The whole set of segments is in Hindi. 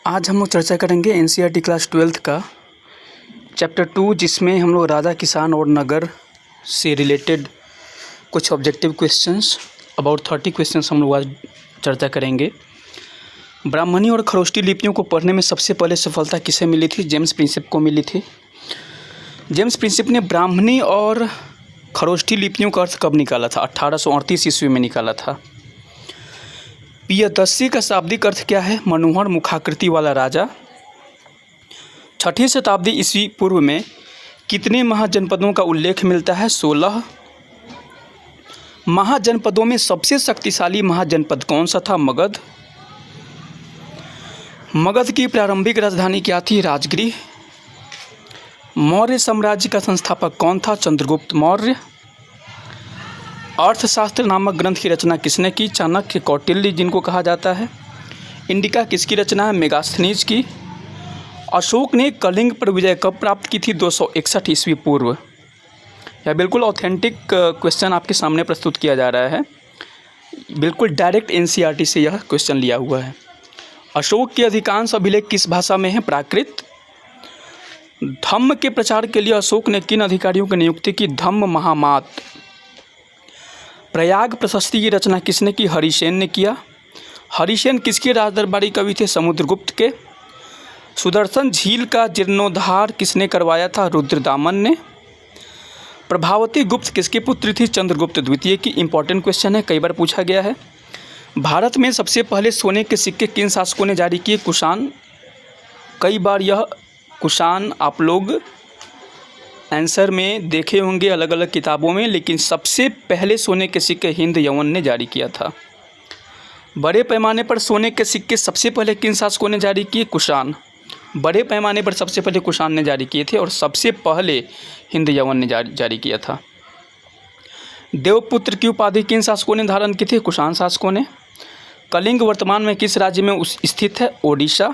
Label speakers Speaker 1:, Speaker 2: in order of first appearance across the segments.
Speaker 1: आज हम लोग चर्चा करेंगे एनसीईआरटी क्लास 12th का चैप्टर 2, जिसमें हम लोग राजा, किसान और नगर से रिलेटेड कुछ ऑब्जेक्टिव क्वेश्चंस अबाउट 30 क्वेश्चंस हम लोग आज चर्चा करेंगे। ब्राह्मणी और खरोष्टी लिपियों को पढ़ने में सबसे पहले सफलता किसे मिली थी? जेम्स प्रिंसेप को मिली थी। जेम्स प्रिंसेप ने ब्राह्मणी और खरोष्टी लिपियों का अर्थ कब निकाला था? 1838 ईस्वी में निकाला था। पियदस्सी का शाब्दिक अर्थ क्या है? मनोहर मुखाकृति वाला राजा। 6ठी शताब्दी ईस्वी पूर्व में कितने महाजनपदों का उल्लेख मिलता है? 16। महाजनपदों में सबसे शक्तिशाली महाजनपद कौन सा था? मगध। मगध की प्रारंभिक राजधानी क्या थी? राजगृह। मौर्य साम्राज्य का संस्थापक कौन था? चंद्रगुप्त मौर्य। अर्थशास्त्र नामक ग्रंथ की रचना किसने की? चाणक्य, कौटिल्य जिनको कहा जाता है। इंडिका किसकी रचना है? मेगास्थनीज की। अशोक ने कलिंग पर विजय कब प्राप्त की थी? 261 ईस्वी पूर्व। यह बिल्कुल ऑथेंटिक क्वेश्चन आपके सामने प्रस्तुत किया जा रहा है। बिल्कुल डायरेक्ट एनसीईआरटी से यह क्वेश्चन लिया हुआ है। अशोक के अधिकांश अभिलेख किस भाषा में है? प्राकृत। धम्म के प्रचार के लिए अशोक ने किन अधिकारियों की नियुक्ति की? धम्म महामात। प्रयाग प्रशस्ति की रचना किसने की? हरिसेन ने किया। हरिसेन किसके राजदरबारी कवि थे? समुद्रगुप्त के। सुदर्शन झील का जीर्णोद्धार किसने करवाया था? रुद्रदामन ने। प्रभावती गुप्त किसकी पुत्री थी? चंद्रगुप्त द्वितीय की। इंपॉर्टेंट क्वेश्चन है, कई बार पूछा गया है। भारत में सबसे पहले सोने के सिक्के किन शासकों ने जारी किए? कुषाण। कई बार यह कुषाण आप लोग आंसर में देखे होंगे अलग अलग किताबों में, लेकिन सबसे पहले सोने के सिक्के हिंद यवन ने जारी किया था। बड़े पैमाने पर सोने के सिक्के सबसे पहले किन शासकों ने जारी किए? कुषाण। बड़े पैमाने पर सबसे पहले कुषाण ने जारी किए थे और सबसे पहले हिंद यवन ने जारी किया था। देवपुत्र की उपाधि किन शासकों ने धारण की थी? कुषाण शासकों ने। कलिंग वर्तमान में किस राज्य में स्थित है? ओडिशा।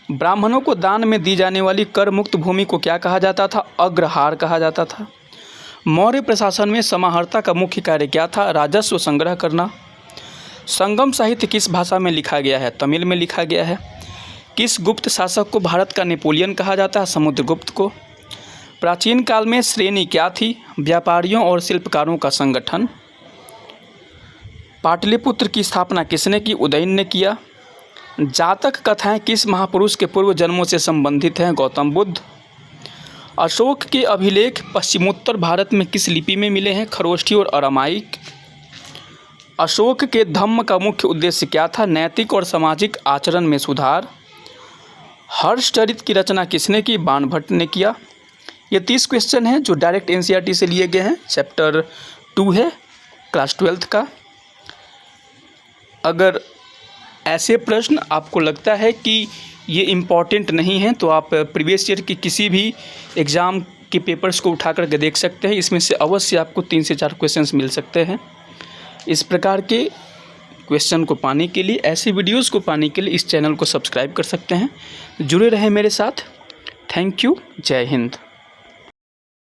Speaker 1: ब्राह्मणों को दान में दी जाने वाली कर मुक्त भूमि को क्या कहा जाता था? अग्रहार कहा जाता था। मौर्य प्रशासन में समाहर्ता का मुख्य कार्य क्या था? राजस्व संग्रह करना। संगम साहित्य किस भाषा में लिखा गया है? तमिल में लिखा गया है। किस गुप्त शासक को भारत का नेपोलियन कहा जाता है? समुद्रगुप्त को। प्राचीन काल में श्रेणी क्या थी? व्यापारियों और शिल्पकारों का संगठन। पाटलिपुत्र की स्थापना किसने की? उदयन ने किया। जातक कथाएं किस महापुरुष के पूर्व जन्मों से संबंधित हैं? गौतम बुद्ध। अशोक के अभिलेख पश्चिमोत्तर भारत में किस लिपि में मिले हैं? खरोष्ठी और अरामाइक। अशोक के धम्म का मुख्य उद्देश्य क्या था? नैतिक और सामाजिक आचरण में सुधार। हर्षचरित की रचना किसने की? बाणभट्ट ने किया। ये 30 क्वेश्चन हैं जो डायरेक्ट एनसीईआरटी से लिए गए हैं। चैप्टर 2 है क्लास 12th का। अगर ऐसे प्रश्न आपको लगता है कि ये इम्पॉर्टेंट नहीं है तो आप प्रीवियस ईयर की किसी भी एग्ज़ाम के पेपर्स को उठा करके देख सकते हैं। इसमें से अवश्य आपको 3 से 4 क्वेश्चंस मिल सकते हैं। इस प्रकार के क्वेश्चन को पाने के लिए, ऐसे वीडियोस को पाने के लिए इस चैनल को सब्सक्राइब कर सकते हैं। जुड़े रहें मेरे साथ। Thank you. जय हिंद।